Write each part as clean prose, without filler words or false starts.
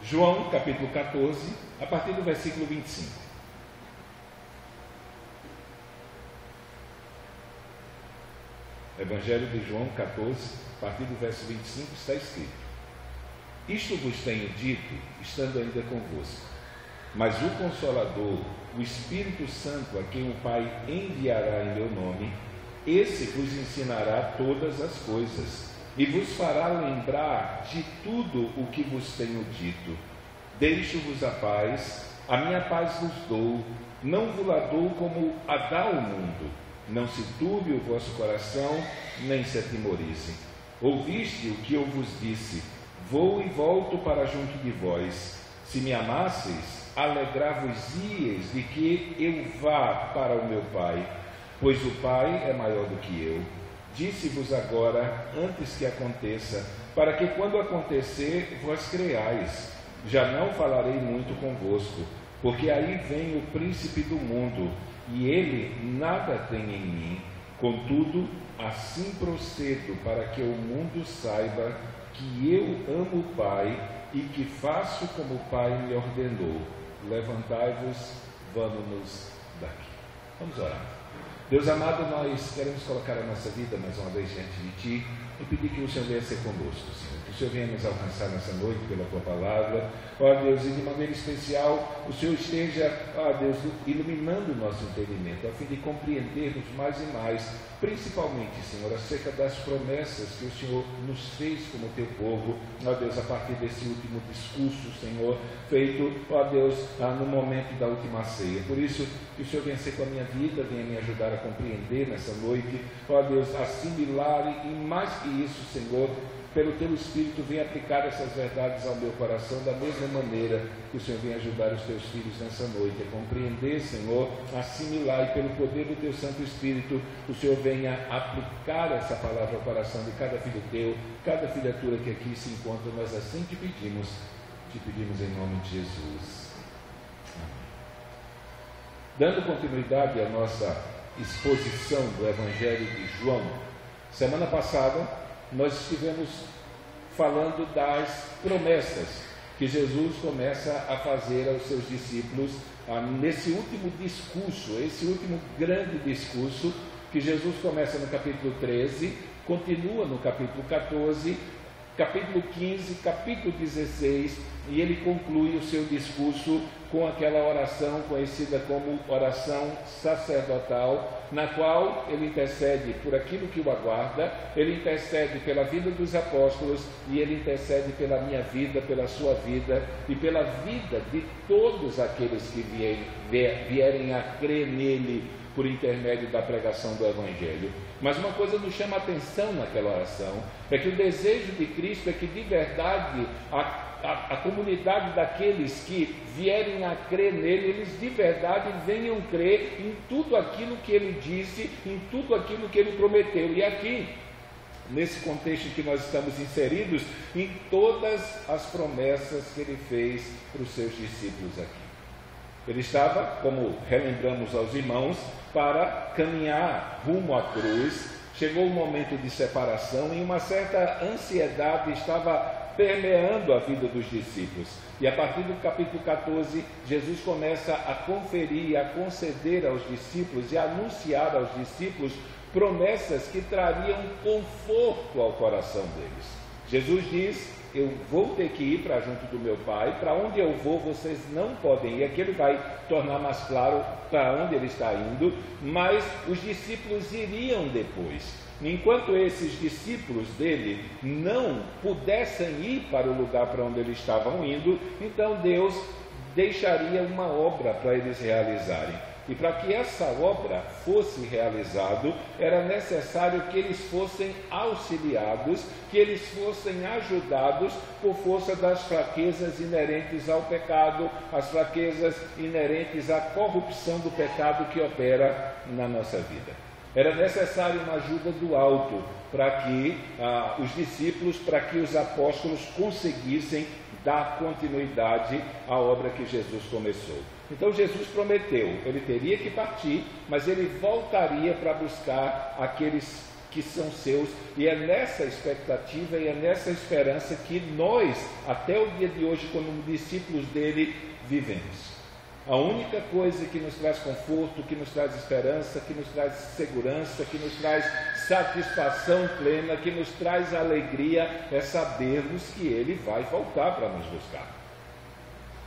João, capítulo 14, a partir do versículo 25. Evangelho de João 14, a partir do verso 25, está escrito: Isto vos tenho dito, estando ainda convosco. Mas o Consolador, o Espírito Santo, a quem o Pai enviará em meu nome, esse vos ensinará todas as coisas, e vos fará lembrar de tudo o que vos tenho dito. Deixo-vos a minha paz vos dou, não vos a dou como a dá o mundo. Não se turbe o vosso coração, nem se atemorize. Ouviste o que eu vos disse: vou e volto para junto de vós. Se me amasseis, alegrar-vos-ieis de que eu vá para o meu Pai, pois o Pai é maior do que eu. Disse-vos agora, antes que aconteça, para que quando acontecer, vós creiais. Já não falarei muito convosco, porque aí vem o príncipe do mundo, e ele nada tem em mim. Contudo, assim procedo, para que o mundo saiba que eu amo o Pai e que faço como o Pai me ordenou. Levantai-vos, vamos-nos daqui. Vamos orar. Deus amado, nós queremos colocar a nossa vida mais uma vez diante de Ti e pedir que o Senhor venha ser conosco, Senhor. Que o Senhor venha nos alcançar nessa noite pela Tua palavra. Ó Deus, e de maneira especial, o Senhor esteja, ó Deus, iluminando o nosso entendimento, a fim de compreendermos mais e mais, principalmente, Senhor, acerca das promessas que o Senhor nos fez como Teu povo, ó Deus, a partir desse último discurso, Senhor, feito, ó Deus, no momento da última ceia. Por isso, que o Senhor venha ser com a minha vida, venha me ajudar a compreender nessa noite, ó Deus, assimilar e mais que isso, Senhor, pelo Teu Espírito, venha aplicar essas verdades ao meu coração da mesma maneira que o Senhor venha ajudar os Teus filhos nessa noite a compreender, Senhor, assimilar, e pelo poder do Teu Santo Espírito, o Senhor venha aplicar essa palavra ao coração de cada filho Teu, cada criatura que aqui se encontra. Nós assim te pedimos em nome de Jesus. Amém. Dando continuidade à nossa exposição do Evangelho de João, semana passada nós estivemos falando das promessas que Jesus começa a fazer aos seus discípulos nesse último discurso, esse último grande discurso que Jesus começa no capítulo 13, continua no capítulo 14, capítulo 15, capítulo 16, e ele conclui o seu discurso com aquela oração conhecida como oração sacerdotal, na qual ele intercede por aquilo que o aguarda, ele intercede pela vida dos apóstolos e ele intercede pela minha vida, pela sua vida e pela vida de todos aqueles que vierem a crer nele por intermédio da pregação do Evangelho. Mas uma coisa nos chama a atenção naquela oração, é que o desejo de Cristo é que de verdade a comunidade daqueles que vierem a crer nele, eles de verdade venham crer em tudo aquilo que ele disse, em tudo aquilo que ele prometeu. E aqui, nesse contexto em que nós estamos inseridos, em todas as promessas que ele fez para os seus discípulos aqui. Ele estava, como relembramos aos irmãos, para caminhar rumo à cruz. Chegou o momento de separação e uma certa ansiedade estava permeando a vida dos discípulos. E a partir do capítulo 14, Jesus começa a conferir, a conceder aos discípulos e a anunciar aos discípulos promessas que trariam conforto ao coração deles. Jesus diz: eu vou ter que ir para junto do meu Pai, para onde eu vou vocês não podem ir. Aqui ele vai tornar mais claro para onde ele está indo, mas os discípulos iriam depois. Enquanto esses discípulos dele não pudessem ir para o lugar para onde eles estavam indo, então Deus deixaria uma obra para eles realizarem. E para que essa obra fosse realizada, era necessário que eles fossem auxiliados, que eles fossem ajudados por força das fraquezas inerentes ao pecado, as fraquezas inerentes à corrupção do pecado que opera na nossa vida. Era necessário uma ajuda do alto para que os discípulos, para que os apóstolos conseguissem dar continuidade à obra que Jesus começou. Então Jesus prometeu, ele teria que partir, mas ele voltaria para buscar aqueles que são seus, e é nessa expectativa e é nessa esperança que nós, até o dia de hoje, como discípulos dele, vivemos. A única coisa que nos traz conforto, que nos traz esperança, que nos traz segurança, que nos traz satisfação plena, que nos traz alegria, é sabermos que ele vai voltar para nos buscar.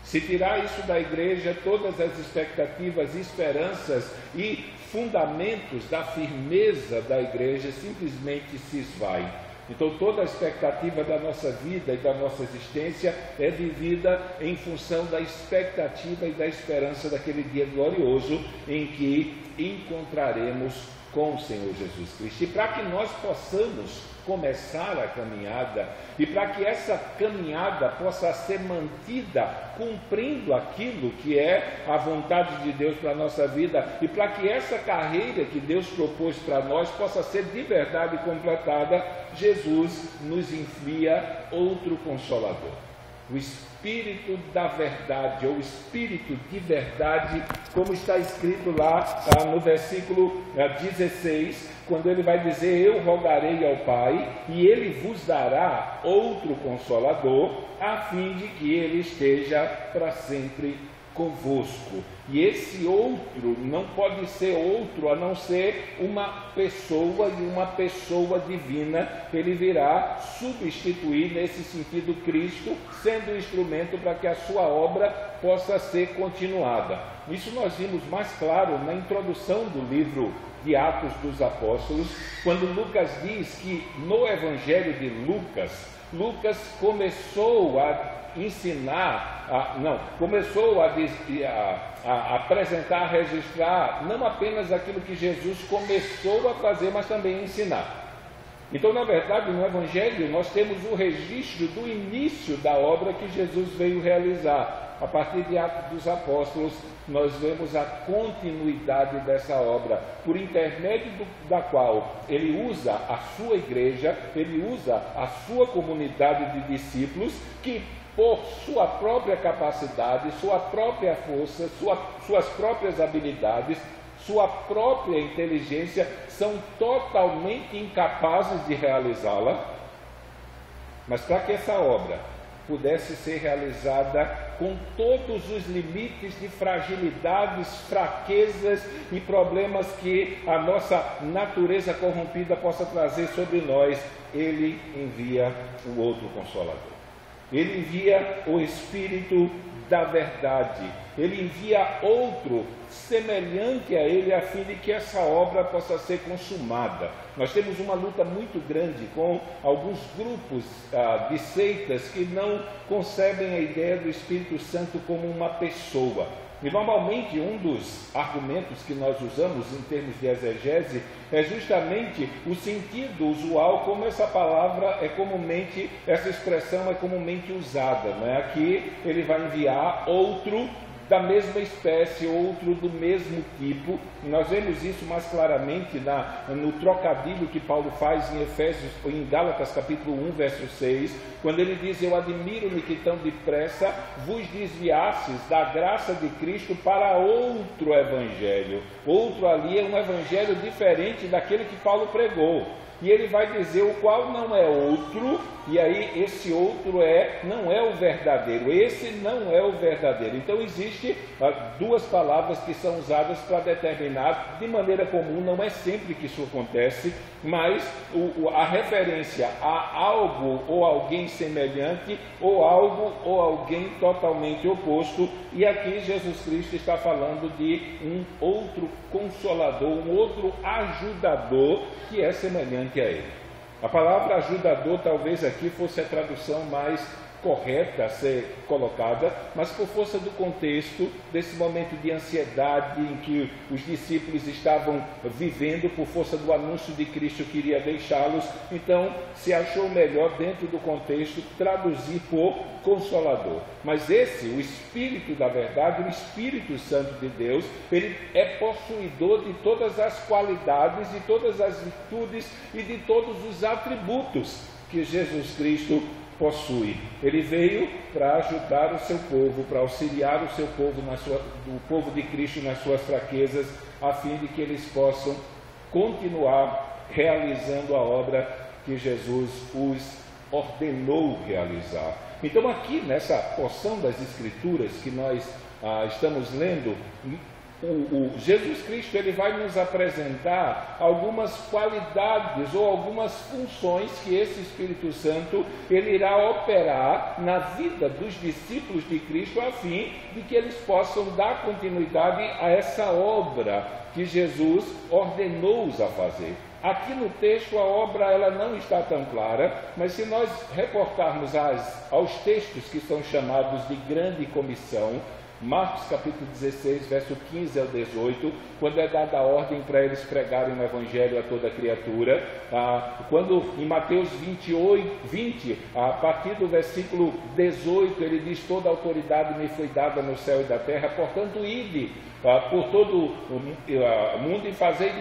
Se tirar isso da igreja, todas as expectativas, esperanças e fundamentos da firmeza da igreja simplesmente se esvaem. Então toda a expectativa da nossa vida e da nossa existência é vivida em função da expectativa e da esperança daquele dia glorioso em que encontraremos com o Senhor Jesus Cristo. E para que nós possamos começar a caminhada, e para que essa caminhada possa ser mantida cumprindo aquilo que é a vontade de Deus para a nossa vida, e para que essa carreira que Deus propôs para nós possa ser de verdade completada, Jesus nos envia outro Consolador, o Espírito da verdade, ou Espírito de verdade, como está escrito lá no versículo 16, quando ele vai dizer: eu rogarei ao Pai, e ele vos dará outro Consolador, a fim de que ele esteja para sempre convosco. E esse outro não pode ser outro a não ser uma pessoa, e uma pessoa divina. Ele virá substituir nesse sentido Cristo, sendo instrumento para que a sua obra possa ser continuada. Isso nós vimos mais claro na introdução do livro de Atos dos Apóstolos, quando Lucas diz que no Evangelho de Lucas começou a ensinar, começou a apresentar, a registrar não apenas aquilo que Jesus começou a fazer, mas também a ensinar. Então, na verdade, no Evangelho nós temos o registro do início da obra que Jesus veio realizar. A partir de Atos dos Apóstolos, nós vemos a continuidade dessa obra, por intermédio da qual ele usa a sua igreja, ele usa a sua comunidade de discípulos, que por sua própria capacidade, sua própria força, suas próprias habilidades, sua própria inteligência, são totalmente incapazes de realizá-la. Mas para que essa obra pudesse ser realizada com todos os limites de fragilidades, fraquezas e problemas que a nossa natureza corrompida possa trazer sobre nós, ele envia o outro Consolador. Ele envia o Espírito da verdade. Ele envia outro semelhante a ele, a fim de que essa obra possa ser consumada. Nós temos uma luta muito grande com alguns grupos de seitas que não concebem a ideia do Espírito Santo como uma pessoa. E normalmente um dos argumentos que nós usamos em termos de exegese é justamente o sentido usual, como essa palavra é comumente, essa expressão é comumente usada, né? Aqui ele vai enviar outro da mesma espécie, outro do mesmo tipo. Nós vemos isso mais claramente no trocadilho que Paulo faz em Efésios, em Gálatas capítulo 1, verso 6, quando ele diz: eu admiro-me que tão depressa vos desviastes da graça de Cristo para outro evangelho. Outro ali é um evangelho diferente daquele que Paulo pregou. E ele vai dizer o qual não é outro, e aí esse outro não é o verdadeiro, esse não é o verdadeiro. Então existe duas palavras que são usadas para determinar, de maneira comum, não é sempre que isso acontece, mas a referência a algo ou alguém semelhante, ou algo ou alguém totalmente oposto. E aqui Jesus Cristo está falando de um outro Consolador, um outro ajudador que é semelhante a ele. A palavra ajudador talvez aqui fosse a tradução mais correta a ser colocada, mas por força do contexto, desse momento de ansiedade em que os discípulos estavam vivendo, por força do anúncio de Cristo que iria deixá-los, então se achou melhor, dentro do contexto, traduzir por Consolador. Mas esse, o Espírito da verdade, o Espírito Santo de Deus, ele é possuidor de todas as qualidades, de todas as virtudes e de todos os atributos que Jesus Cristo possui. Ele veio para ajudar o seu povo, para auxiliar o seu povo, o povo de Cristo nas suas fraquezas, a fim de que eles possam continuar realizando a obra que Jesus os ordenou realizar. Então aqui nessa porção das Escrituras que nós estamos lendo, Jesus Cristo ele vai nos apresentar algumas qualidades ou algumas funções que esse Espírito Santo ele irá operar na vida dos discípulos de Cristo, a fim de que eles possam dar continuidade a essa obra que Jesus ordenou-os a fazer. Aqui no texto a obra ela não está tão clara, mas se nós reportarmos aos textos que são chamados de grande comissão, Marcos capítulo 16, verso 15 ao 18, quando é dada a ordem para eles pregarem o Evangelho a toda criatura, quando em Mateus 20, a partir do versículo 18, ele diz: toda a autoridade me foi dada no céu e da terra, portanto ide por todo o mundo e fazer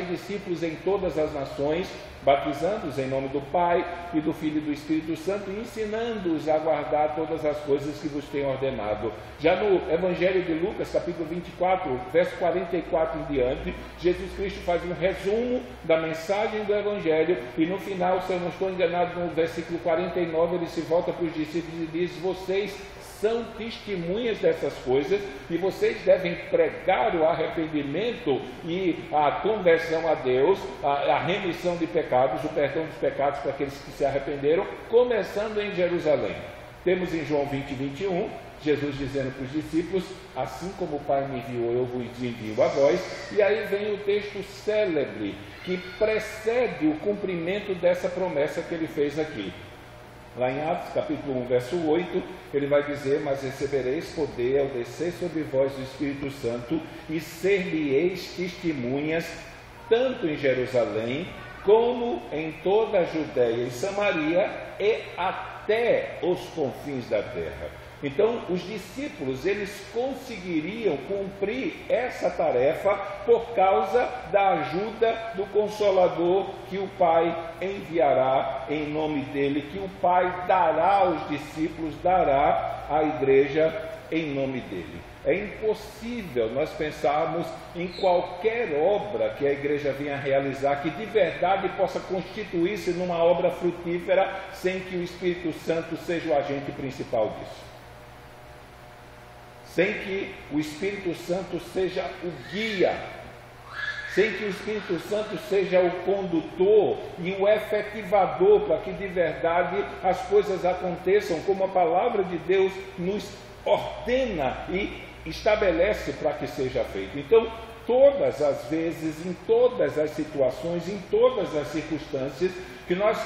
discípulos em todas as nações, batizando-os em nome do Pai e do Filho e do Espírito Santo, e ensinando-os a guardar todas as coisas que vos tenho ordenado. Já no Evangelho de Lucas, capítulo 24, verso 44 em diante, Jesus Cristo faz um resumo da mensagem do Evangelho, e no final, se eu não estou enganado, no versículo 49, ele se volta para os discípulos e diz: vocês são testemunhas dessas coisas, e vocês devem pregar o arrependimento e a conversão a Deus, a remissão de pecados, o perdão dos pecados para aqueles que se arrependeram, começando em Jerusalém. Temos em João 20, 21, Jesus dizendo para os discípulos: assim como o Pai me enviou, eu vos envio a vós. E aí vem o texto célebre que precede o cumprimento dessa promessa que ele fez aqui. Lá em Atos, capítulo 1, verso 8, ele vai dizer: mas recebereis poder ao descer sobre vós o Espírito Santo, e ser-lhe-eis testemunhas, tanto em Jerusalém, como em toda a Judéia e Samaria, e até os confins da terra. Então, os discípulos, eles conseguiriam cumprir essa tarefa por causa da ajuda do Consolador que o Pai enviará em nome dele, que o Pai dará aos discípulos, dará à igreja em nome dele. É impossível nós pensarmos em qualquer obra que a igreja venha realizar que de verdade possa constituir-se numa obra frutífera sem que o Espírito Santo seja o agente principal disso. Sem que o Espírito Santo seja o guia, sem que o Espírito Santo seja o condutor e o efetivador para que de verdade as coisas aconteçam como a palavra de Deus nos ordena e estabelece para que seja feito. Então, todas as vezes, em todas as situações, em todas as circunstâncias, que nós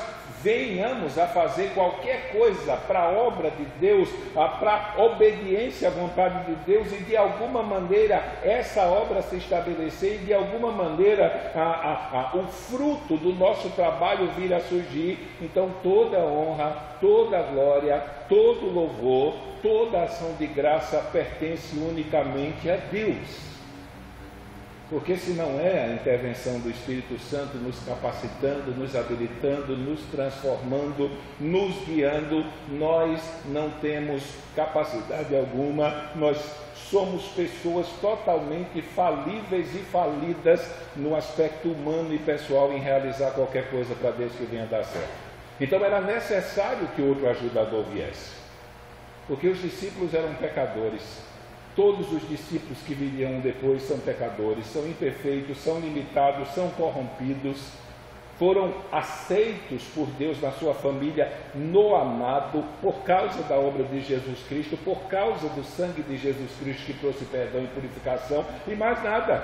venhamos a fazer qualquer coisa para a obra de Deus, para a obediência à vontade de Deus, e de alguma maneira essa obra se estabelecer, e de alguma maneira o fruto do nosso trabalho vir a surgir, então toda honra, toda glória, todo louvor, toda ação de graça pertence unicamente a Deus. Porque se não é a intervenção do Espírito Santo nos capacitando, nos habilitando, nos transformando, nos guiando, nós não temos capacidade alguma, nós somos pessoas totalmente falíveis e falidas no aspecto humano e pessoal em realizar qualquer coisa para Deus que venha dar certo. Então era necessário que outro ajudador viesse, porque os discípulos eram pecadores. Todos os discípulos que viriam depois são pecadores, são imperfeitos, são limitados, são corrompidos, foram aceitos por Deus na sua família no amado, por causa da obra de Jesus Cristo, por causa do sangue de Jesus Cristo que trouxe perdão e purificação, e mais nada.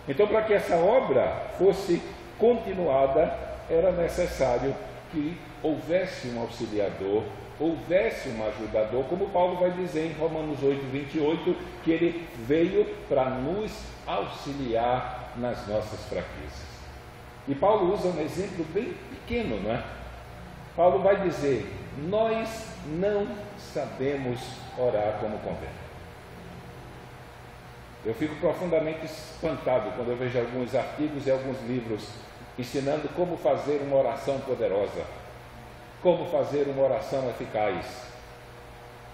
Então, para que essa obra fosse continuada, era necessário que houvesse um auxiliador, houvesse um ajudador, como Paulo vai dizer em Romanos 8, 28, que ele veio para nos auxiliar nas nossas fraquezas. E Paulo usa um exemplo bem pequeno, não é? Paulo vai dizer: nós não sabemos orar como convém. Eu fico profundamente espantado quando eu vejo alguns artigos e alguns livros ensinando como fazer uma oração poderosa, como fazer uma oração eficaz,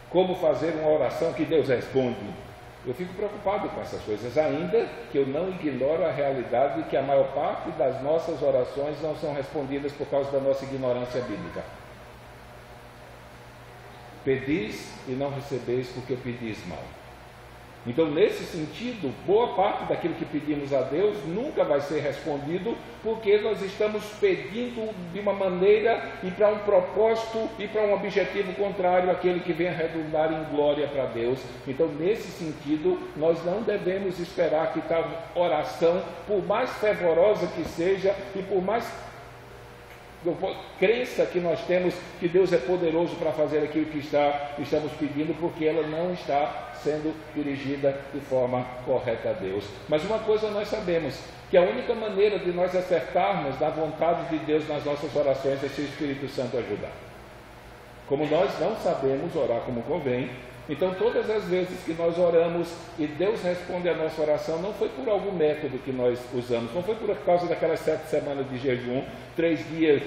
como fazer uma oração que Deus responde, Eu fico preocupado com essas coisas, ainda que eu não ignoro a realidade de que a maior parte das nossas orações não são respondidas por causa da nossa ignorância bíblica. Pedis e não recebeis porque pedis mal. Então, nesse sentido, boa parte daquilo que pedimos a Deus nunca vai ser respondido, porque nós estamos pedindo de uma maneira e para um propósito e para um objetivo contrário àquele que vem a redundar em glória para Deus. Então, nesse sentido, nós não devemos esperar que tal oração, por mais fervorosa que seja e por mais crença que nós temos que Deus é poderoso para fazer aquilo que estamos pedindo, porque ela não está sendo dirigida de forma correta a Deus. Mas uma coisa nós sabemos, que a única maneira de nós acertarmos da vontade de Deus nas nossas orações é se o Espírito Santo ajudar. Como nós não sabemos orar como convém, então todas as vezes que nós oramos e Deus responde a nossa oração, não foi por algum método que nós usamos, não foi por causa daquelas 7 semanas de jejum, 3 dias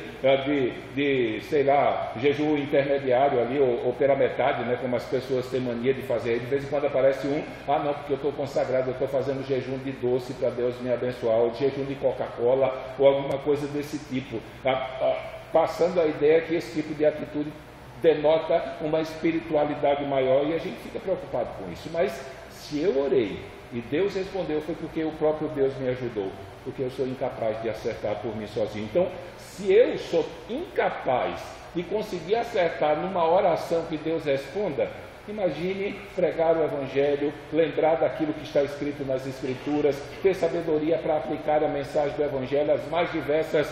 sei lá, jejum intermediário ali, ou pela metade, né, como as pessoas têm mania de fazer. De vez em quando aparece não, porque eu estou consagrado, eu estou fazendo jejum de doce para Deus me abençoar, ou jejum de Coca-Cola, ou alguma coisa desse tipo, passando a ideia que esse tipo de atitude denota uma espiritualidade maior, e a gente fica preocupado com isso. Mas se eu orei e Deus respondeu, foi porque o próprio Deus me ajudou, porque eu sou incapaz de acertar por mim sozinho. Então, se eu sou incapaz de conseguir acertar numa oração que Deus responda, imagine pregar o Evangelho, lembrar daquilo que está escrito nas Escrituras, ter sabedoria para aplicar a mensagem do Evangelho às mais diversas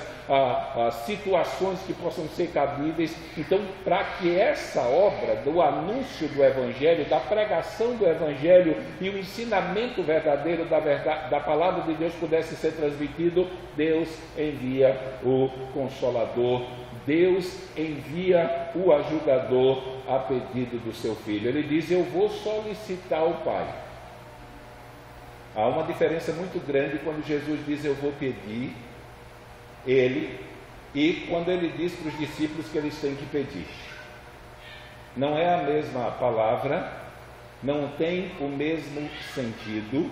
situações que possam ser cabíveis. Então, para que essa obra do anúncio do Evangelho, da pregação do Evangelho e o ensinamento verdadeiro da palavra de Deus pudesse ser transmitido, Deus envia o Consolador, Deus envia o ajudador a pedido do seu Filho. Ele diz: eu vou solicitar o Pai. Há uma diferença muito grande quando Jesus diz eu vou pedir, e quando ele diz para os discípulos que eles têm que pedir. Não é a mesma palavra, não tem o mesmo sentido.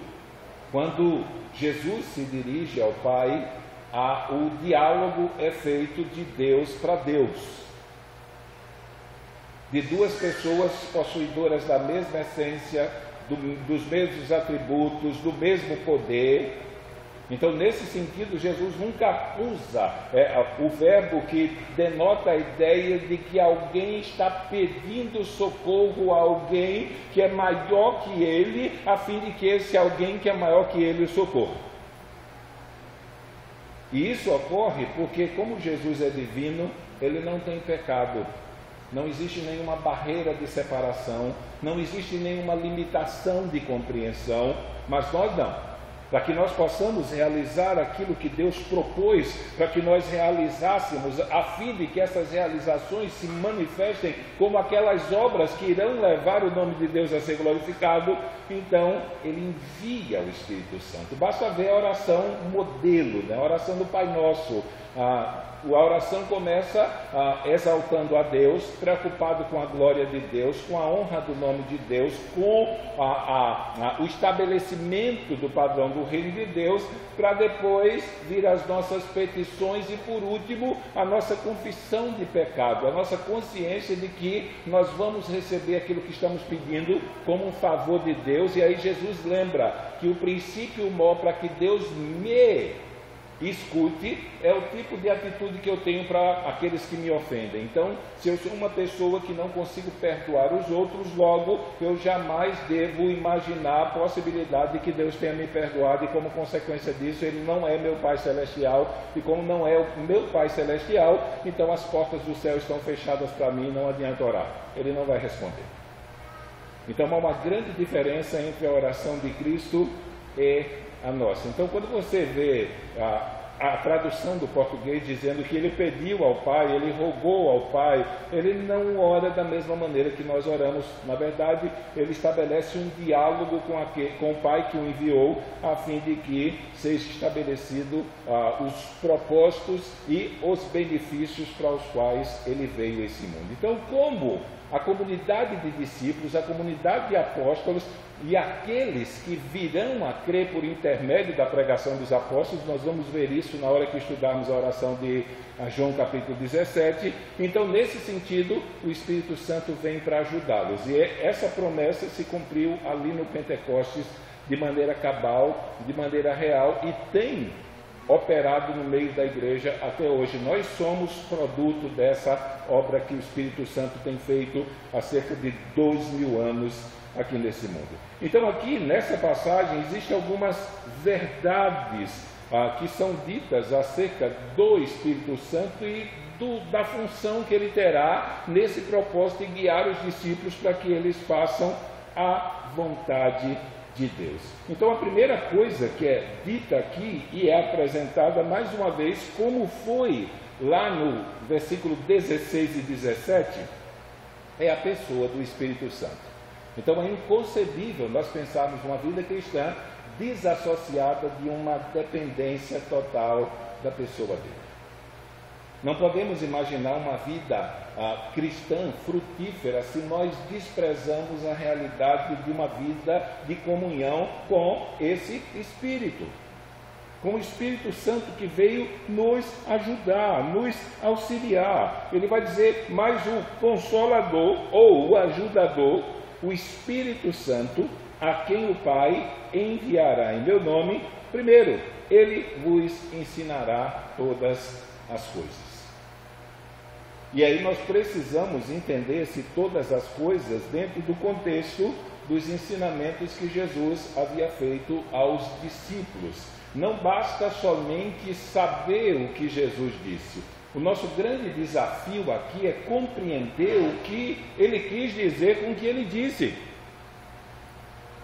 Quando Jesus se dirige ao Pai, o diálogo é feito de Deus para Deus, de duas pessoas possuidoras da mesma essência, dos mesmos atributos, do mesmo poder. Então, nesse sentido, Jesus nunca usa o verbo que denota a ideia de que alguém está pedindo socorro a alguém que é maior que ele, a fim de que esse alguém que é maior que ele o socorra. E isso ocorre porque, como Jesus é divino, ele não tem pecado. Não existe nenhuma barreira de separação, não existe nenhuma limitação de compreensão, mas nós não. Para que nós possamos realizar aquilo que Deus propôs, para que nós realizássemos, a fim de que essas realizações se manifestem como aquelas obras que irão levar o nome de Deus a ser glorificado, então Ele envia o Espírito Santo. Basta ver a oração modelo, né? A oração do Pai Nosso. A oração começa exaltando a Deus, preocupado com a glória de Deus, com a honra do nome de Deus, com o estabelecimento do padrão do reino de Deus, para depois vir as nossas petições e, por último, a nossa confissão de pecado, a nossa consciência de que nós vamos receber aquilo que estamos pedindo como um favor de Deus. E aí Jesus lembra que o princípio maior para que Deus me escute é o tipo de atitude que eu tenho para aqueles que me ofendem. Então, se eu sou uma pessoa que não consigo perdoar os outros, logo eu jamais devo imaginar a possibilidade de que Deus tenha me perdoado, e como consequência disso Ele não é meu Pai Celestial, e como não é o meu Pai Celestial, então as portas do céu estão fechadas para mim, não adianta orar, Ele não vai responder. Então há uma grande diferença entre a oração de Cristo e a nossa. Então, quando você vê a tradução do português dizendo que ele pediu ao Pai, ele rogou ao Pai, ele não ora da mesma maneira que nós oramos. Na verdade, ele estabelece um diálogo com o Pai que o enviou, a fim de que seja estabelecido os propósitos e os benefícios para os quais ele veio a esse mundo. Então, como a comunidade de discípulos, a comunidade de apóstolos e aqueles que virão a crer por intermédio da pregação dos apóstolos. Nós vamos ver isso na hora que estudarmos a oração de João capítulo 17. Então, nesse sentido, o Espírito Santo vem para ajudá-los. E essa promessa se cumpriu ali no Pentecostes de maneira cabal, de maneira real, e tem operado no meio da igreja até hoje. Nós somos produto dessa obra que o Espírito Santo tem feito há cerca de 2000 anos aqui nesse mundo. Então, aqui nessa passagem existem algumas verdades que são ditas acerca do Espírito Santo e da função que ele terá nesse propósito de guiar os discípulos para que eles façam a vontade de Deus. Então, a primeira coisa que é dita aqui e é apresentada mais uma vez, como foi lá no versículo 16 e 17, é a pessoa do Espírito Santo. Então, é inconcebível nós pensarmos uma vida cristã desassociada de uma dependência total da pessoa dele. Não podemos imaginar uma vida cristã frutífera se nós desprezamos a realidade de uma vida de comunhão com esse Espírito, com o Espírito Santo que veio nos ajudar, nos auxiliar. Ele vai dizer, mas o Consolador ou o Ajudador, o Espírito Santo, a quem o Pai enviará em meu nome, primeiro, ele vos ensinará todas as coisas. E aí nós precisamos entender se todas as coisas dentro do contexto dos ensinamentos que Jesus havia feito aos discípulos. Não basta somente saber o que Jesus disse. O nosso grande desafio aqui é compreender o que ele quis dizer com o que ele disse.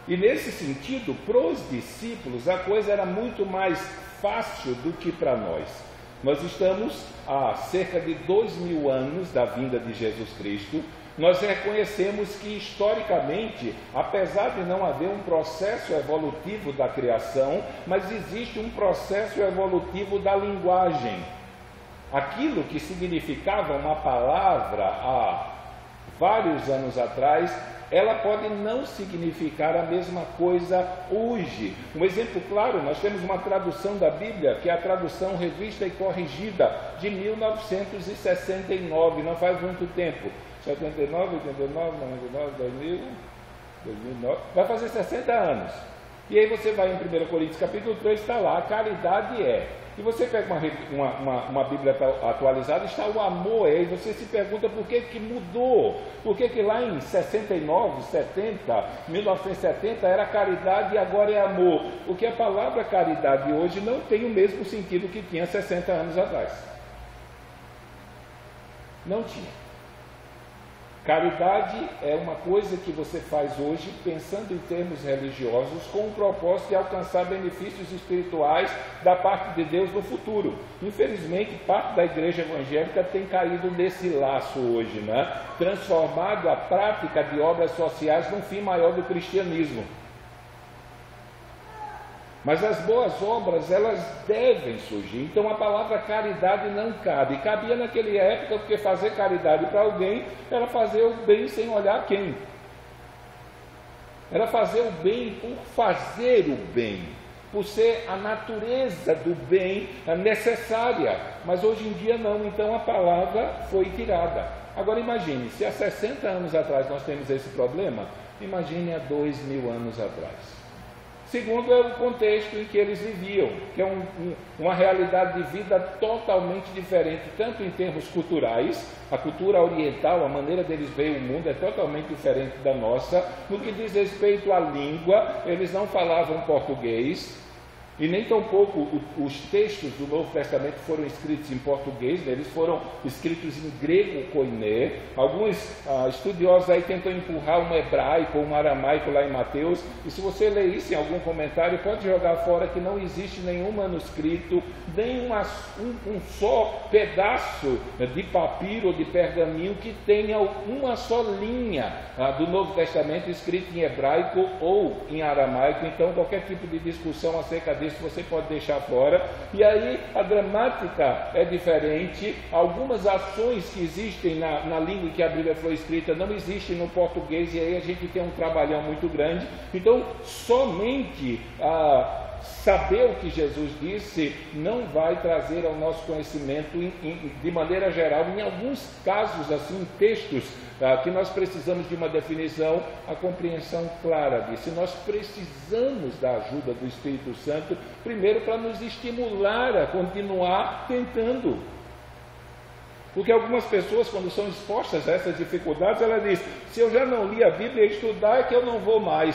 E nesse sentido, para os discípulos, a coisa era muito mais fácil do que para nós. Nós estamos há cerca de 2000 anos da vinda de Jesus Cristo. Nós reconhecemos que, historicamente, apesar de não haver um processo evolutivo da criação, mas existe um processo evolutivo da linguagem. Aquilo que significava uma palavra há vários anos atrás, ela pode não significar a mesma coisa hoje. Um exemplo claro, nós temos uma tradução da Bíblia, que é a tradução revista e corrigida de 1969, não faz muito tempo. 79, 89, 99, 2000, 2009, vai fazer 60 anos. E aí você vai em 1 Coríntios capítulo 3, está lá, a caridade é. E você pega uma Bíblia atualizada, está o amor, e você se pergunta por que mudou, por que lá em 69, 70, 1970 era caridade e agora é amor, porque a palavra caridade hoje não tem o mesmo sentido que tinha 60 anos atrás. Não tinha. Caridade é uma coisa que você faz hoje pensando em termos religiosos com o propósito de alcançar benefícios espirituais da parte de Deus no futuro. Infelizmente, parte da igreja evangélica tem caído nesse laço hoje, né? Transformado a prática de obras sociais num fim maior do cristianismo. Mas as boas obras, elas devem surgir. Então a palavra caridade não cabe. Cabia naquela época, porque fazer caridade para alguém era fazer o bem sem olhar quem. Era fazer o bem por fazer o bem, por ser a natureza do bem necessária. Mas hoje em dia não, então a palavra foi tirada. Agora imagine, se há 60 anos atrás nós temos esse problema, imagine há 2000 anos atrás. Segundo é o contexto em que eles viviam, que é uma realidade de vida totalmente diferente, tanto em termos culturais, a cultura oriental, a maneira deles verem o mundo é totalmente diferente da nossa. No que diz respeito à língua, eles não falavam português, e nem tampouco os textos do Novo Testamento foram escritos em português, né? Eles foram escritos em grego koiné. Alguns estudiosos aí tentam empurrar um hebraico ou um aramaico lá em Mateus, e se você ler isso em algum comentário, pode jogar fora que não existe nenhum manuscrito, nem um só pedaço de papiro ou de pergaminho que tenha uma só linha do Novo Testamento escrito em hebraico ou em aramaico. Então qualquer tipo de discussão acerca disso disse, você pode deixar fora. E aí a gramática é diferente, algumas ações que existem na língua que a Bíblia foi escrita não existem no português, e aí a gente tem um trabalhão muito grande. Então, somente saber o que Jesus disse não vai trazer ao nosso conhecimento de maneira geral. Em alguns casos, assim, textos que nós precisamos de uma definição, a compreensão clara disso. Nós precisamos da ajuda do Espírito Santo, primeiro para nos estimular a continuar tentando. Porque algumas pessoas, quando são expostas a essas dificuldades, elas dizem, se eu já não li a Bíblia e estudar, é que eu não vou mais.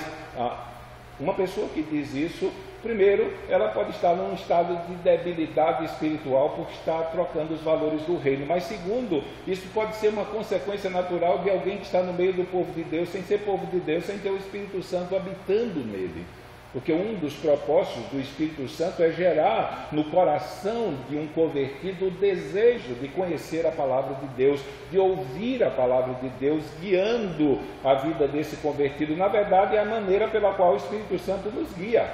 Uma pessoa que diz isso, primeiro, ela pode estar num estado de debilidade espiritual por estar trocando os valores do reino. Mas segundo, isso pode ser uma consequência natural de alguém que está no meio do povo de Deus, sem ser povo de Deus, sem ter o Espírito Santo habitando nele. Porque um dos propósitos do Espírito Santo é gerar no coração de um convertido o desejo de conhecer a palavra de Deus, de ouvir a palavra de Deus, guiando a vida desse convertido. Na verdade, é a maneira pela qual o Espírito Santo nos guia.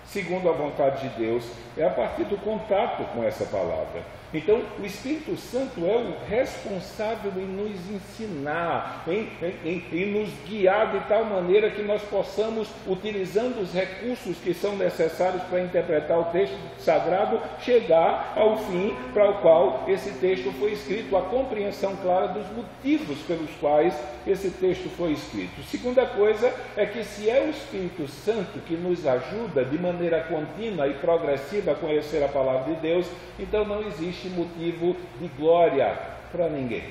Segundo a vontade de Deus, é a partir do contato com essa palavra. Então, o Espírito Santo é o responsável em nos ensinar, em nos guiar de tal maneira que nós possamos, utilizando os recursos que são necessários para interpretar o texto sagrado, chegar ao fim para o qual esse texto foi escrito, a compreensão clara dos motivos pelos quais esse texto foi escrito. Segunda coisa é que se é o Espírito Santo que nos ajuda de maneira contínua e progressiva a conhecer a palavra de Deus, então não existe motivo de glória para ninguém.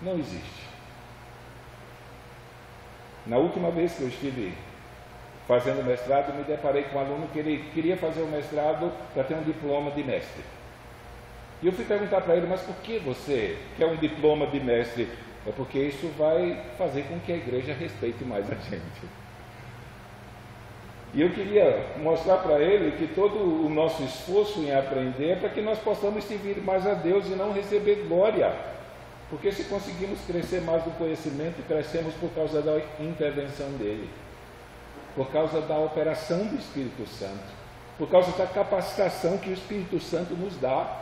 Não existe. Na última vez que eu estive fazendo mestrado, me deparei com um aluno que ele queria fazer o mestrado para ter um diploma de mestre. E eu fui perguntar para ele, mas por que você quer um diploma de mestre? É porque isso vai fazer com que a igreja respeite mais a gente. E eu queria mostrar para ele que todo o nosso esforço em aprender é para que nós possamos servir mais a Deus e não receber glória. Porque se conseguimos crescer mais no conhecimento, crescemos por causa da intervenção dele, por causa da operação do Espírito Santo, por causa da capacitação que o Espírito Santo nos dá.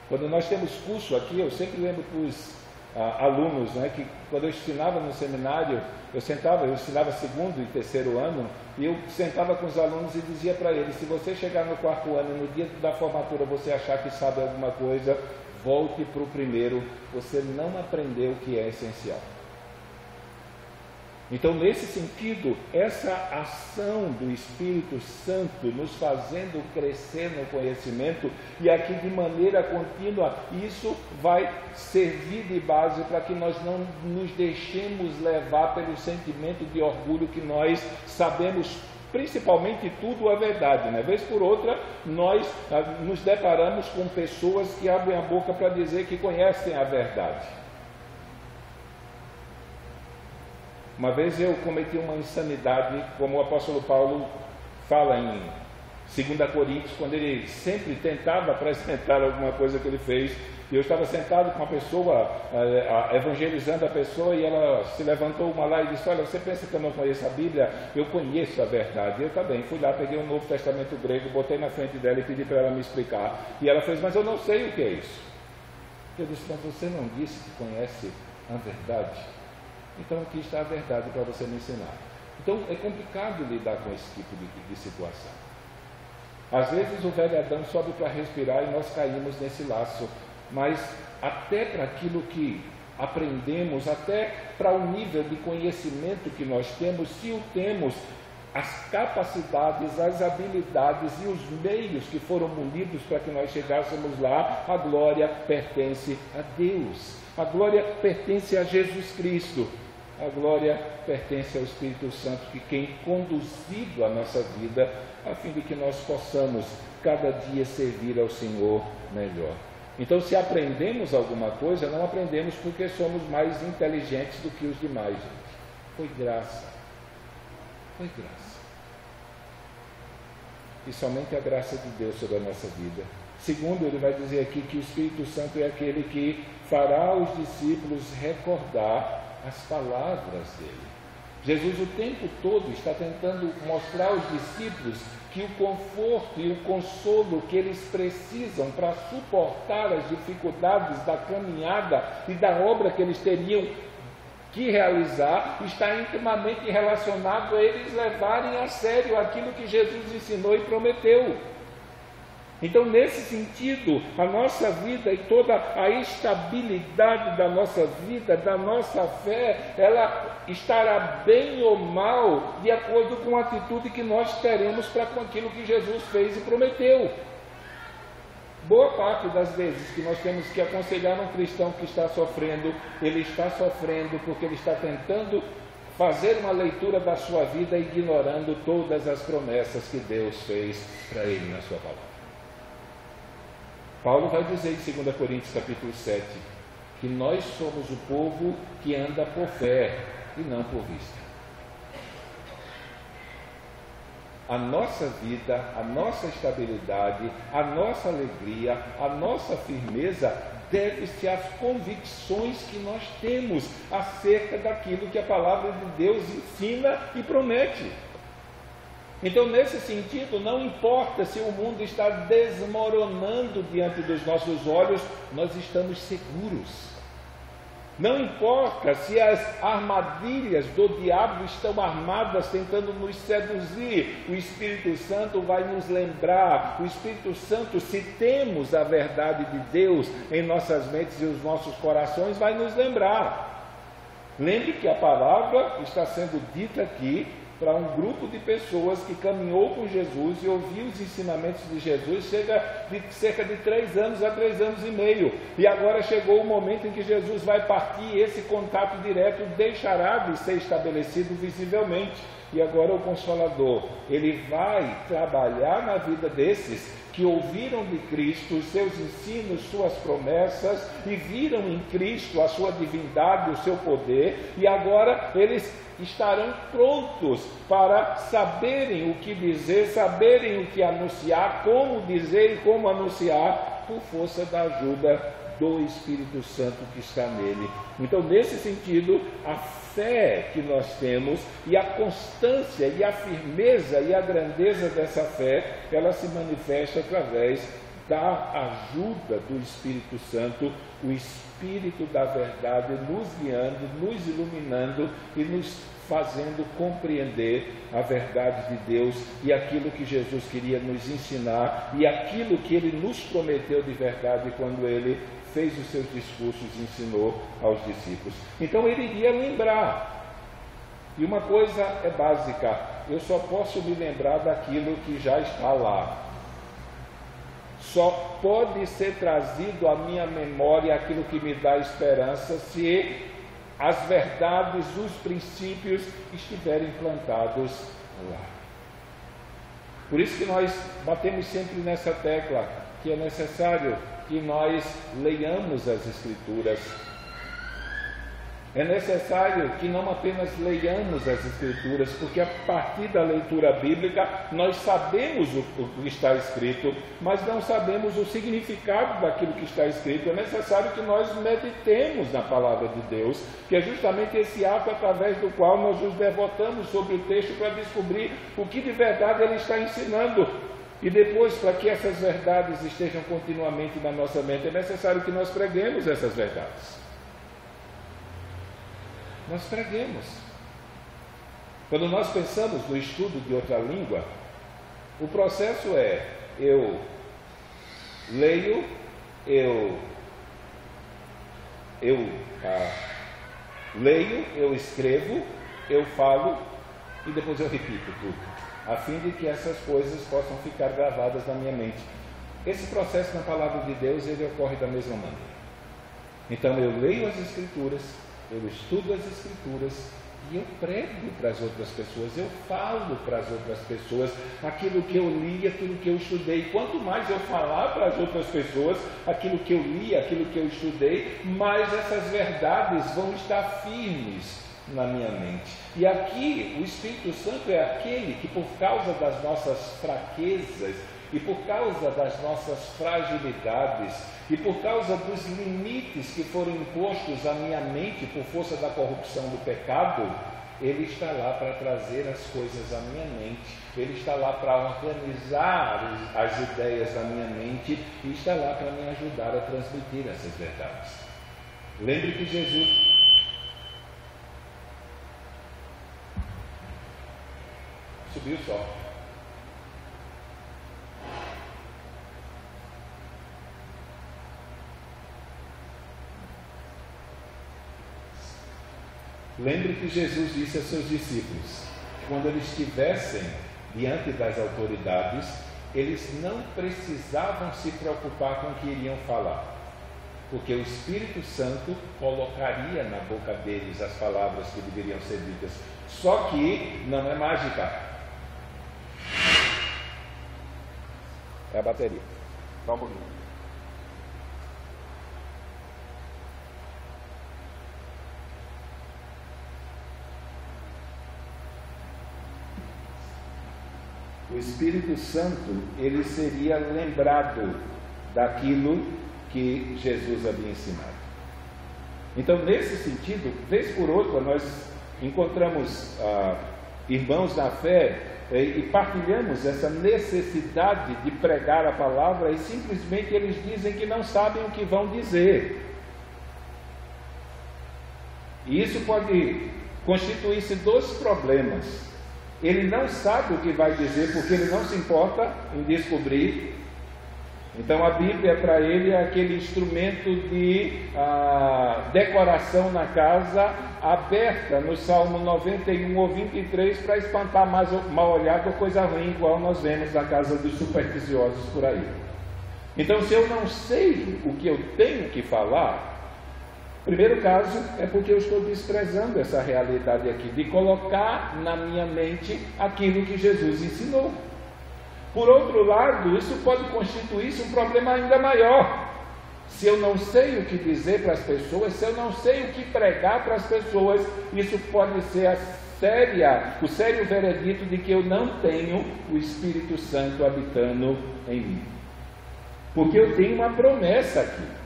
Quando nós temos curso aqui, eu sempre lembro para os alunos, né, que quando eu ensinava no seminário, eu ensinava segundo e terceiro ano, e eu sentava com os alunos e dizia para eles, se você chegar no quarto ano e no dia da formatura você achar que sabe alguma coisa, volte para o primeiro, você não aprendeu o que é essencial. Então, nesse sentido, essa ação do Espírito Santo nos fazendo crescer no conhecimento, e aqui de maneira contínua, isso vai servir de base para que nós não nos deixemos levar pelo sentimento de orgulho que nós sabemos principalmente tudo a verdade, né? Vez por outra, nós nos deparamos com pessoas que abrem a boca para dizer que conhecem a verdade. Uma vez eu cometi uma insanidade, como o apóstolo Paulo fala em 2 Coríntios, quando ele sempre tentava apresentar alguma coisa que ele fez, e eu estava sentado com uma pessoa, evangelizando a pessoa, e ela se levantou uma lá e disse, olha, você pensa que eu não conheço a Bíblia? Eu conheço a verdade. Eu também fui lá, peguei o Novo Testamento grego, botei na frente dela e pedi para ela me explicar, e ela fez, mas eu não sei o que é isso. Eu disse, mas você não disse que conhece a verdade? Então aqui está a verdade para você me ensinar. Então é complicado lidar com esse tipo de situação. Às vezes o velho Adão sobe para respirar e nós caímos nesse laço, mas até para aquilo que aprendemos, até para o nível de conhecimento que nós temos, se o temos, as capacidades, as habilidades e os meios que foram munidos para que nós chegássemos lá, a glória pertence a Deus. A glória pertence a Jesus Cristo. A glória pertence ao Espírito Santo, que tem conduzido a nossa vida, a fim de que nós possamos cada dia servir ao Senhor melhor. Então, se aprendemos alguma coisa, não aprendemos porque somos mais inteligentes do que os demais, gente. Foi graça. Foi graça. E somente a graça de Deus sobre a nossa vida. Segundo, ele vai dizer aqui que o Espírito Santo é aquele que fará os discípulos recordar as palavras dele. Jesus o tempo todo está tentando mostrar aos discípulos que o conforto e o consolo que eles precisam para suportar as dificuldades da caminhada e da obra que eles teriam que realizar está intimamente relacionado a eles levarem a sério aquilo que Jesus ensinou e prometeu. Então, nesse sentido, a nossa vida e toda a estabilidade da nossa vida, da nossa fé, ela estará bem ou mal de acordo com a atitude que nós teremos para com aquilo que Jesus fez e prometeu. Boa parte das vezes que nós temos que aconselhar um cristão que está sofrendo, ele está sofrendo porque ele está tentando fazer uma leitura da sua vida ignorando todas as promessas que Deus fez para ele na sua palavra. Paulo vai dizer em 2 Coríntios capítulo 7, que nós somos o povo que anda por fé e não por vista. A nossa vida, a nossa estabilidade, a nossa alegria, a nossa firmeza deve-se às convicções que nós temos acerca daquilo que a palavra de Deus ensina e promete. Então, nesse sentido, não importa se o mundo está desmoronando diante dos nossos olhos, nós estamos seguros. Não importa se as armadilhas do diabo estão armadas tentando nos seduzir, o Espírito Santo vai nos lembrar. O Espírito Santo, se temos a verdade de Deus em nossas mentes e os nossos corações, vai nos lembrar. Lembre que a palavra está sendo dita aqui para um grupo de pessoas que caminhou com Jesus e ouviu os ensinamentos de Jesus cerca de 3 anos a 3 anos e meio. E agora chegou o momento em que Jesus vai partir e esse contato direto deixará de ser estabelecido visivelmente. E agora o Consolador, ele vai trabalhar na vida desses que ouviram de Cristo os seus ensinos, suas promessas e viram em Cristo a sua divindade, o seu poder, e agora eles estarão prontos para saberem o que dizer, saberem o que anunciar, como dizer e como anunciar, por força da ajuda do Espírito Santo que está nele. Então, nesse sentido, a fé que nós temos e a constância e a firmeza e a grandeza dessa fé, ela se manifesta através da ajuda do Espírito Santo, o Espírito da verdade nos guiando, nos iluminando e nos fazendo compreender a verdade de Deus e aquilo que Jesus queria nos ensinar e aquilo que Ele nos prometeu de verdade quando Ele fez os seus discursos e ensinou aos discípulos. Então Ele iria lembrar. E uma coisa é básica, eu só posso me lembrar daquilo que já está lá. Só pode ser trazido à minha memória aquilo que me dá esperança se as verdades, os princípios estiverem plantados lá. Por isso que nós batemos sempre nessa tecla, que é necessário que nós leiamos as Escrituras. É necessário que não apenas leiamos as Escrituras, porque a partir da leitura bíblica nós sabemos o que está escrito, mas não sabemos o significado daquilo que está escrito. É necessário que nós meditemos na palavra de Deus, que é justamente esse ato através do qual nós nos devotamos sobre o texto para descobrir o que de verdade ele está ensinando. E depois, para que essas verdades estejam continuamente na nossa mente, é necessário que nós preguemos essas verdades. Nós preguemos. Quando nós pensamos no estudo de outra língua, o processo é: eu leio, leio, eu escrevo, eu falo e depois eu repito tudo, a fim de que essas coisas possam ficar gravadas na minha mente. Esse processo na palavra de Deus, ele ocorre da mesma maneira. Então eu leio as Escrituras, eu estudo as Escrituras e eu prego para as outras pessoas, eu falo para as outras pessoas aquilo que eu li, aquilo que eu estudei. Quanto mais eu falar para as outras pessoas aquilo que eu li, aquilo que eu estudei, mais essas verdades vão estar firmes na minha mente. E aqui o Espírito Santo é aquele que, por causa das nossas fraquezas e por causa das nossas fragilidades e por causa dos limites que foram impostos à minha mente por força da corrupção do pecado, Ele está lá para trazer as coisas à minha mente, Ele está lá para organizar as ideias da minha mente e está lá para me ajudar a transmitir essas verdades. Lembre que Jesus... Subiu o sol. Lembre que Jesus disse a seus discípulos que quando eles estivessem diante das autoridades, eles não precisavam se preocupar com o que iriam falar, porque o Espírito Santo colocaria na boca deles as palavras que deveriam ser ditas. Só que não é mágica. É a bateria. Só um pouquinho. O Espírito Santo, ele seria lembrado daquilo que Jesus havia ensinado. Então, nesse sentido, vez por outra, nós encontramos irmãos na fé e partilhamos essa necessidade de pregar a palavra e simplesmente eles dizem que não sabem o que vão dizer. E isso pode constituir-se dois problemas. Ele não sabe o que vai dizer porque ele não se importa em descobrir. Então a Bíblia para ele é aquele instrumento de decoração na casa, aberta no Salmo 91 ou 23 para espantar mal olhado ou coisa ruim, igual nós vemos na casa dos supersticiosos por aí. Então, se eu não sei o que eu tenho que falar, primeiro caso é porque eu estou desprezando essa realidade aqui, de colocar na minha mente aquilo que Jesus ensinou. Por outro lado, isso pode constituir-se um problema ainda maior. Se eu não sei o que dizer para as pessoas, se eu não sei o que pregar para as pessoas, isso pode ser o sério veredito de que eu não tenho o Espírito Santo habitando em mim. Porque eu tenho uma promessa aqui.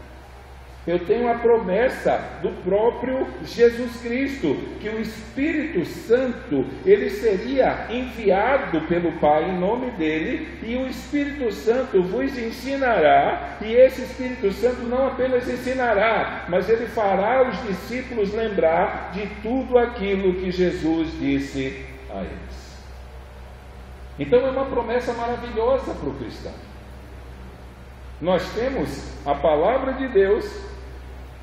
Eu tenho a promessa do próprio Jesus Cristo, que o Espírito Santo, ele seria enviado pelo Pai em nome dele, e o Espírito Santo vos ensinará, e esse Espírito Santo não apenas ensinará, mas ele fará os discípulos lembrar de tudo aquilo que Jesus disse a eles. Então é uma promessa maravilhosa para o cristão. Nós temos a palavra de Deus,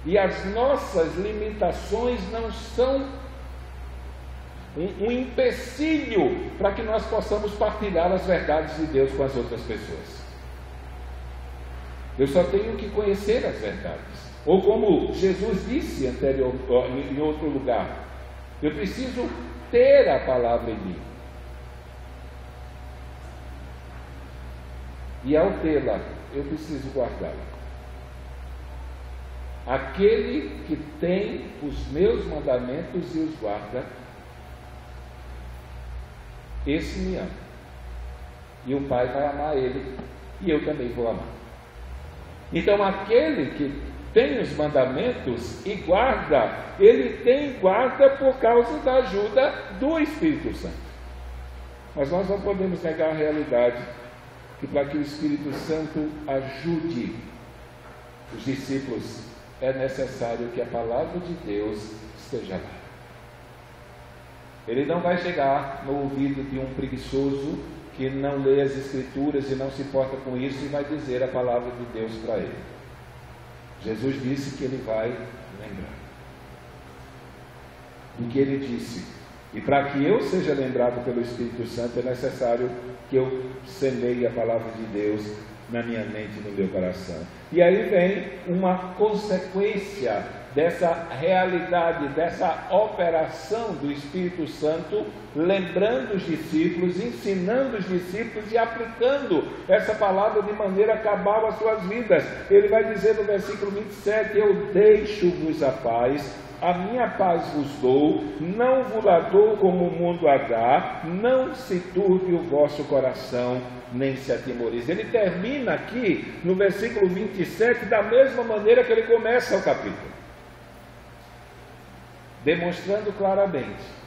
e as nossas limitações não são um empecilho para que nós possamos partilhar as verdades de Deus com as outras pessoas. Eu só tenho que conhecer as verdades. Ou como Jesus disse em outro lugar, eu preciso ter a palavra em mim. E ao tê-la, eu preciso guardá-la. Aquele que tem os meus mandamentos e os guarda, esse me ama. E o Pai vai amar ele, e eu também vou amar. Então, aquele que tem os mandamentos e guarda, ele tem e guarda por causa da ajuda do Espírito Santo. Mas nós não podemos negar a realidade que para que o Espírito Santo ajude os discípulos, é necessário que a palavra de Deus esteja lá. Ele não vai chegar no ouvido de um preguiçoso que não lê as Escrituras e não se importa com isso e vai dizer a palavra de Deus para ele. Jesus disse que ele vai lembrar o que ele disse. E para que eu seja lembrado pelo Espírito Santo, é necessário que eu semeie a palavra de Deus na minha mente e no meu coração. E aí vem uma consequência dessa realidade, dessa operação do Espírito Santo, lembrando os discípulos, ensinando os discípulos e aplicando essa palavra de maneira cabal às suas vidas. Ele vai dizer no versículo 27, eu deixo-vos a paz, a minha paz vos dou, não vos la dou como o mundo a dá, não se turbe o vosso coração, nem se atemorize. Ele termina aqui no versículo 27 da mesma maneira que ele começa o capítulo, demonstrando claramente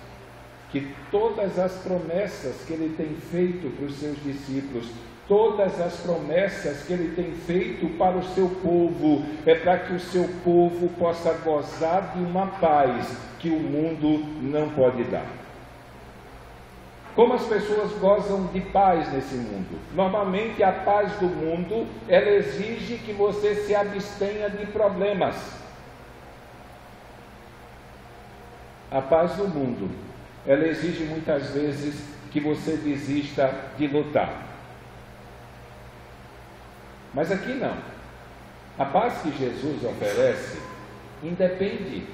que todas as promessas que Ele tem feito para os seus discípulos, todas as promessas que Ele tem feito para o seu povo, é para que o seu povo possa gozar de uma paz que o mundo não pode dar. Como as pessoas gozam de paz nesse mundo? Normalmente a paz do mundo, ela exige que você se abstenha de problemas. A paz do mundo, ela exige muitas vezes que você desista de lutar. Mas aqui não. A paz que Jesus oferece independe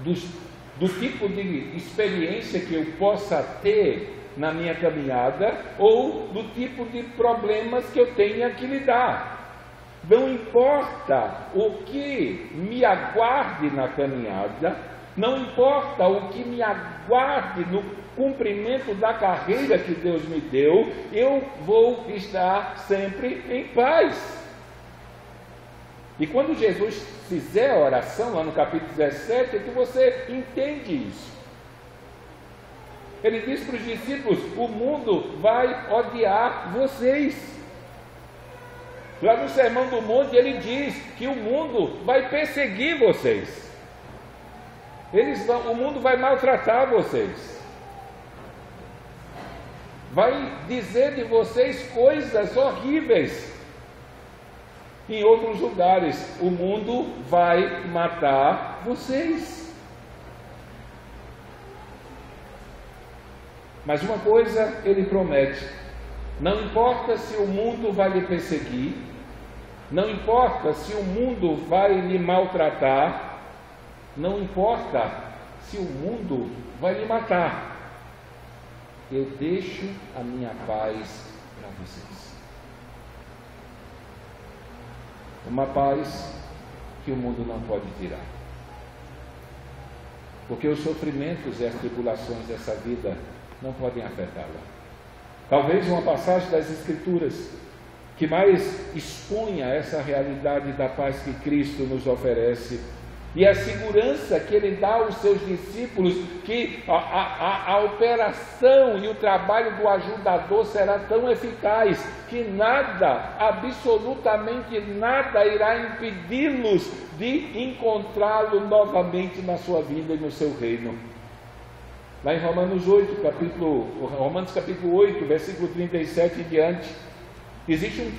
do tipo de experiência que eu possa ter na minha caminhada ou do tipo de problemas que eu tenha que lidar. Não importa o que me aguarde na caminhada, não importa o que me aguarde no cumprimento da carreira que Deus me deu, eu vou estar sempre em paz. E quando Jesus fizer a oração, lá no capítulo 17, é que você entende isso. Ele diz para os discípulos: o mundo vai odiar vocês. Lá no Sermão do Monte ele diz que o mundo vai perseguir vocês. O mundo vai maltratar vocês. Vai dizer de vocês coisas horríveis. Em outros lugares, o mundo vai matar vocês. Mas uma coisa ele promete: não importa se o mundo vai lhe perseguir, não importa se o mundo vai lhe maltratar, não importa se o mundo vai lhe matar, eu deixo a minha paz para vocês. Uma paz que o mundo não pode tirar. Porque os sofrimentos e as tribulações dessa vida não podem afetá-la. Talvez uma passagem das Escrituras que mais exponha essa realidade da paz que Cristo nos oferece e a segurança que Ele dá aos seus discípulos, que a operação e o trabalho do ajudador será tão eficaz que nada, absolutamente nada, irá impedi-los de encontrá-lo novamente na sua vida e no seu reino. Lá em Romanos capítulo 8, versículo 37 e diante, existe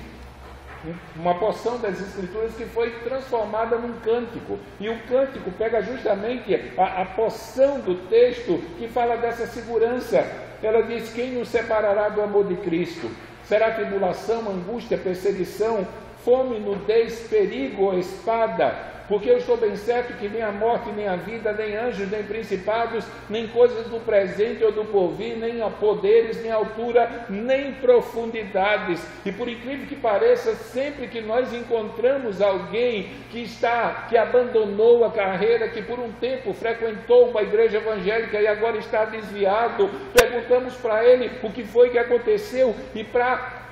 uma porção das Escrituras que foi transformada num cântico, e o cântico pega justamente a porção do texto que fala dessa segurança. Ela diz: quem nos separará do amor de Cristo? Será tribulação, angústia, perseguição, fome, nudez, perigo ou espada? Porque eu estou bem certo que nem a morte, nem a vida, nem anjos, nem principados, nem coisas do presente ou do porvir, nem a poderes, nem altura, nem profundidades. E por incrível que pareça, sempre que nós encontramos alguém que abandonou a carreira, que por um tempo frequentou uma igreja evangélica e agora está desviado, perguntamos para ele o que foi que aconteceu, e para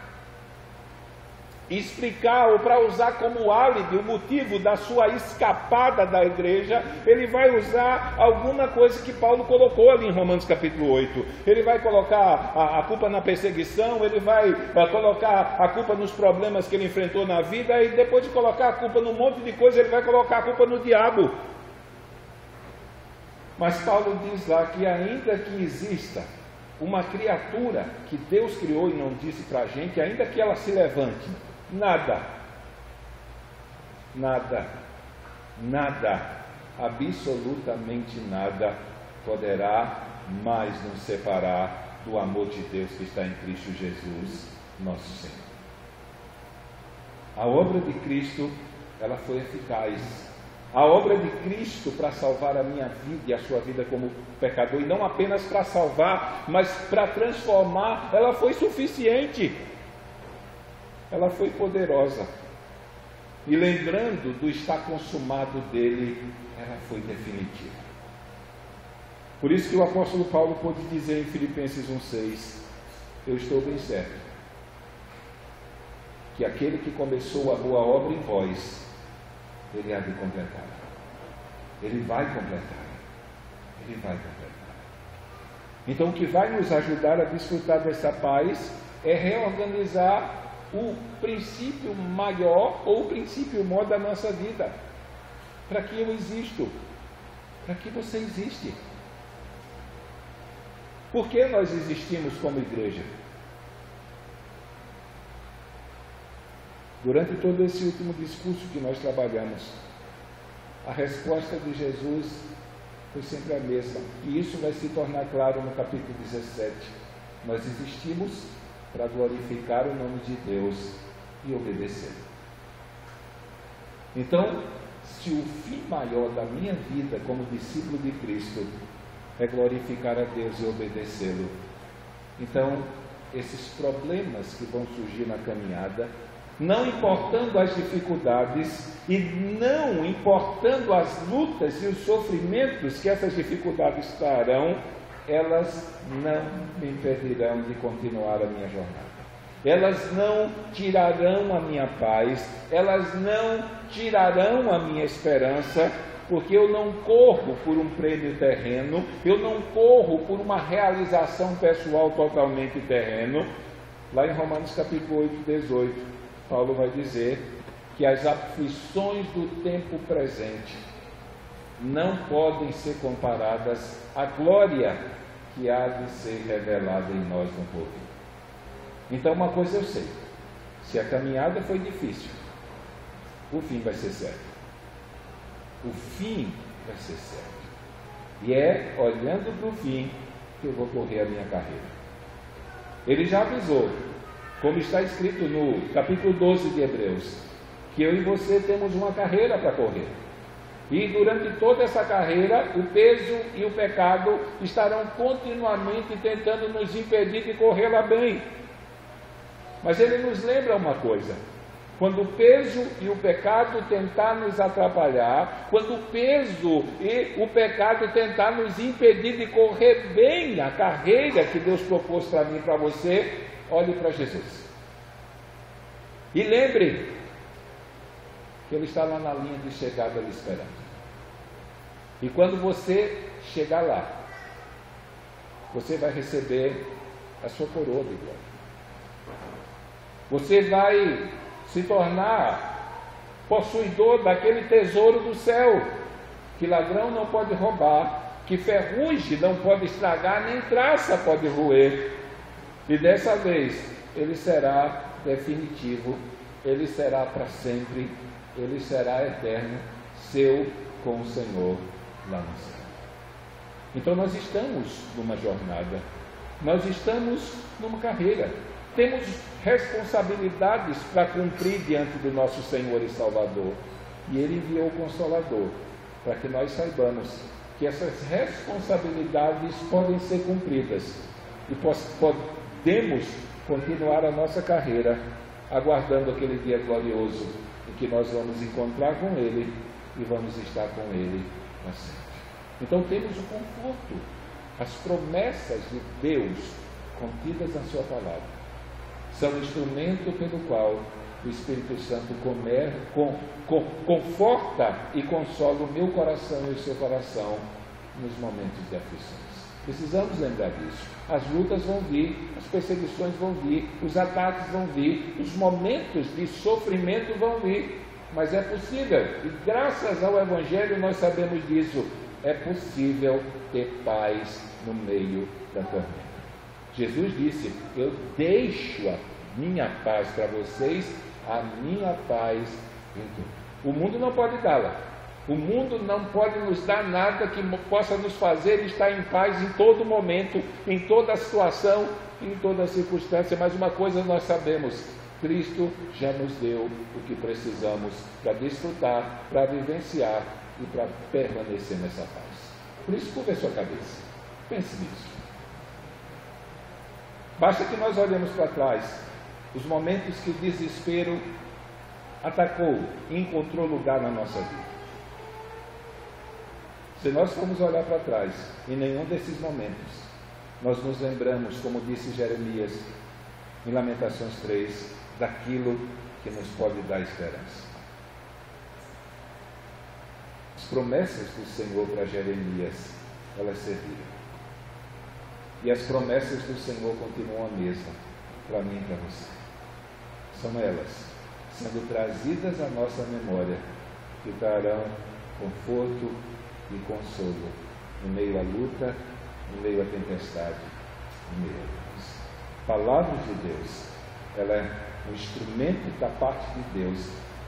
explicar ou para usar como álibi o motivo da sua escapada da igreja, ele vai usar alguma coisa que Paulo colocou ali em Romanos capítulo 8. Ele vai colocar a culpa na perseguição, ele vai colocar a culpa nos problemas que ele enfrentou na vida, e depois de colocar a culpa num monte de coisa, ele vai colocar a culpa no diabo. Mas Paulo diz lá que ainda que exista uma criatura que Deus criou e não disse para a gente, ainda que ela se levante, nada, absolutamente nada poderá mais nos separar do amor de Deus que está em Cristo Jesus, nosso Senhor. A obra de Cristo, ela foi eficaz. A obra de Cristo para salvar a minha vida e a sua vida como pecador, e não apenas para salvar, mas para transformar, ela foi suficiente. Ela foi poderosa. E lembrando do estar consumado dele, ela foi definitiva. Por isso que o apóstolo Paulo pôde dizer em Filipenses 1,6: eu estou bem certo que aquele que começou a boa obra em vós, ele há de completar. Ele vai completar. Ele vai completar. Então, o que vai nos ajudar a desfrutar dessa paz é reorganizar o princípio maior ou o princípio maior da nossa vida. Para que eu existo? Para que você existe? Por que nós existimos como igreja? Durante todo esse último discurso que nós trabalhamos, a resposta de Jesus foi sempre a mesma. E isso vai se tornar claro no capítulo 17. Nós existimos para glorificar o nome de Deus e obedecer. Então, se o fim maior da minha vida como discípulo de Cristo é glorificar a Deus e obedecê-lo, então esses problemas que vão surgir na caminhada, não importando as dificuldades e não importando as lutas e os sofrimentos que essas dificuldades trarão, elas não me impedirão de continuar a minha jornada. Elas não tirarão a minha paz, elas não tirarão a minha esperança, porque eu não corro por um prêmio terreno, eu não corro por uma realização pessoal totalmente terreno. Lá em Romanos capítulo 8, 18, Paulo vai dizer que as aflições do tempo presente não podem ser comparadas à glória que há de ser revelada em nós no porvir. Então, uma coisa eu sei: se a caminhada foi difícil, o fim vai ser certo. O fim vai ser certo. E é olhando para o fim que eu vou correr a minha carreira. Ele já avisou, como está escrito no capítulo 12 de Hebreus, que eu e você temos uma carreira para correr. E durante toda essa carreira, o peso e o pecado estarão continuamente tentando nos impedir de corrê-la bem. Mas ele nos lembra uma coisa: quando o peso e o pecado tentar nos atrapalhar, quando o peso e o pecado tentar nos impedir de correr bem a carreira que Deus propôs para mim e para você, olhe para Jesus. E lembre que Ele está lá na linha de chegada lhe esperando. E quando você chegar lá, você vai receber a sua coroa de glória. Você vai se tornar possuidor daquele tesouro do céu, que ladrão não pode roubar, que ferrugem não pode estragar, nem traça pode roer. E dessa vez, ele será definitivo, ele será para sempre, ele será eterno, seu com o Senhor lá no céu. Então nós estamos numa jornada, nós estamos numa carreira, temos responsabilidades para cumprir diante do nosso Senhor e Salvador, e Ele enviou o Consolador para que nós saibamos que essas responsabilidades podem ser cumpridas e podemos continuar a nossa carreira aguardando aquele dia glorioso em que nós vamos encontrar com Ele e vamos estar com Ele para sempre. Então temos o conforto, as promessas de Deus contidas na sua palavra são um instrumento pelo qual o Espírito Santo conforta e consola o meu coração e o seu coração nos momentos de aflições. Precisamos lembrar disso. As lutas vão vir, as perseguições vão vir, os ataques vão vir, os momentos de sofrimento vão vir, mas é possível, e graças ao Evangelho nós sabemos disso, é possível ter paz no meio da tormenta. Jesus disse: eu deixo a minha paz para vocês, a minha paz em tudo. O mundo não pode dá-la. O mundo não pode nos dar nada que possa nos fazer estar em paz em todo momento, em toda situação, em toda circunstância. Mas uma coisa nós sabemos: Cristo já nos deu o que precisamos para desfrutar, para vivenciar e para permanecer nessa paz. Por isso, curva a sua cabeça. Pense nisso. Basta que nós olhemos para trás, os momentos que o desespero atacou e encontrou lugar na nossa vida. Se nós formos olhar para trás, em nenhum desses momentos, nós nos lembramos, como disse Jeremias, em Lamentações 3, daquilo que nos pode dar esperança. As promessas do Senhor para Jeremias, elas serviram. E as promessas do Senhor continuam a mesma, para mim e para você. São elas, sendo trazidas à nossa memória, que trarão conforto e consolo, no meio à luta, no meio à tempestade, no meio à luz. Palavra de Deus, ela é um instrumento da parte de Deus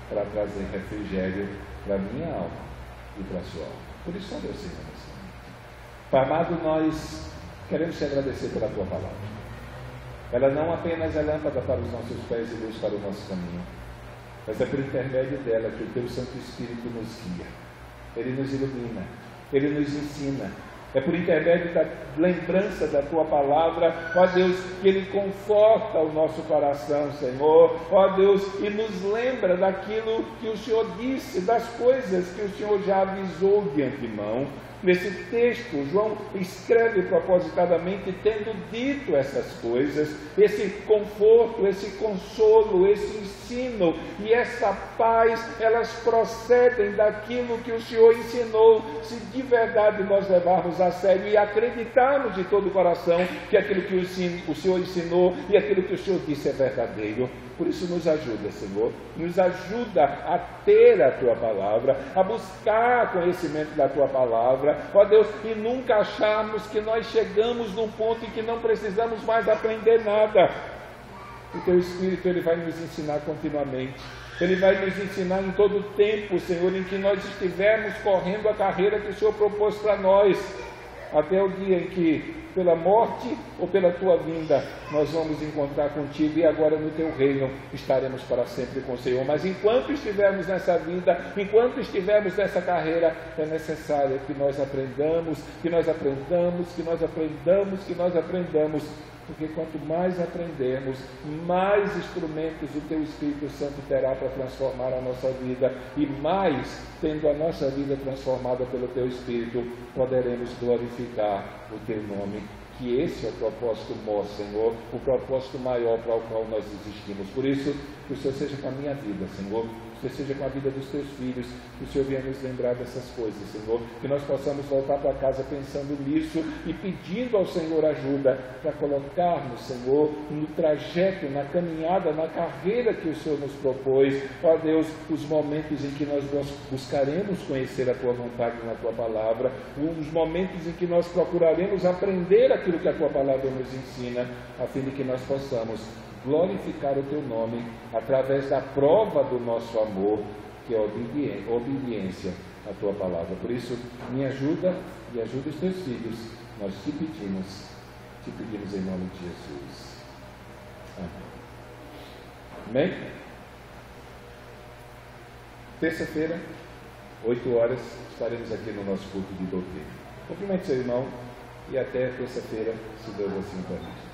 para trazer refrigério para a minha alma e para a sua alma. Por isso, só Deus, Senhor. Pai amado, nós queremos te agradecer pela tua palavra. Ela não apenas é lâmpada para os nossos pés e luz para o nosso caminho, mas é por intermédio dela que o teu Santo Espírito nos guia. Ele nos ilumina, ele nos ensina. É por intermédio da lembrança da tua palavra, ó Deus, que ele conforta o nosso coração, Senhor, ó Deus, e nos lembra daquilo que o Senhor disse, das coisas que o Senhor já avisou de antemão. Nesse texto, João escreve propositadamente, tendo dito essas coisas, esse conforto, esse consolo, esse ensino e essa paz, elas procedem daquilo que o Senhor ensinou. Se de verdade nós levarmos a sério e acreditarmos de todo o coração que aquilo que o Senhor ensinou e aquilo que o Senhor disse é verdadeiro. Por isso nos ajuda, Senhor, nos ajuda a ter a Tua Palavra, a buscar conhecimento da Tua Palavra, ó Deus, e nunca acharmos que nós chegamos num ponto em que não precisamos mais aprender nada. O Teu Espírito, Ele vai nos ensinar continuamente, Ele vai nos ensinar em todo o tempo, Senhor, em que nós estivermos correndo a carreira que o Senhor propôs para nós, até o dia em que, pela morte ou pela tua vinda, nós vamos encontrar contigo e agora no teu reino estaremos para sempre com o Senhor. Mas enquanto estivermos nessa vida, enquanto estivermos nessa carreira, é necessário que nós aprendamos, porque quanto mais aprendermos, mais instrumentos o teu Espírito Santo terá para transformar a nossa vida, e mais, tendo a nossa vida transformada pelo teu Espírito, poderemos glorificar o teu nome. Que esse é o propósito maior, Senhor, o propósito maior para o qual nós existimos. Por isso, que o Senhor seja com a minha vida, Senhor, que o Senhor seja com a vida dos teus filhos, que o Senhor venha nos lembrar dessas coisas, Senhor, que nós possamos voltar para casa pensando nisso e pedindo ao Senhor ajuda para colocarmos, Senhor, no trajeto, na caminhada, na carreira que o Senhor nos propôs, ó Deus, os momentos em que nós buscaremos conhecer a Tua vontade na Tua palavra, os momentos em que nós procuraremos aprender aquilo que a Tua palavra nos ensina, a fim de que nós possamos glorificar o Teu nome através da prova do nosso amor, que é a obediência à Tua palavra. Por isso, me ajuda e ajuda os Teus filhos. Nós te pedimos em nome de Jesus. Amém? Terça-feira, 8 horas, estaremos aqui no nosso culto de doutrina. Cumprimente seu irmão e até terça-feira, se Deus assim permitir.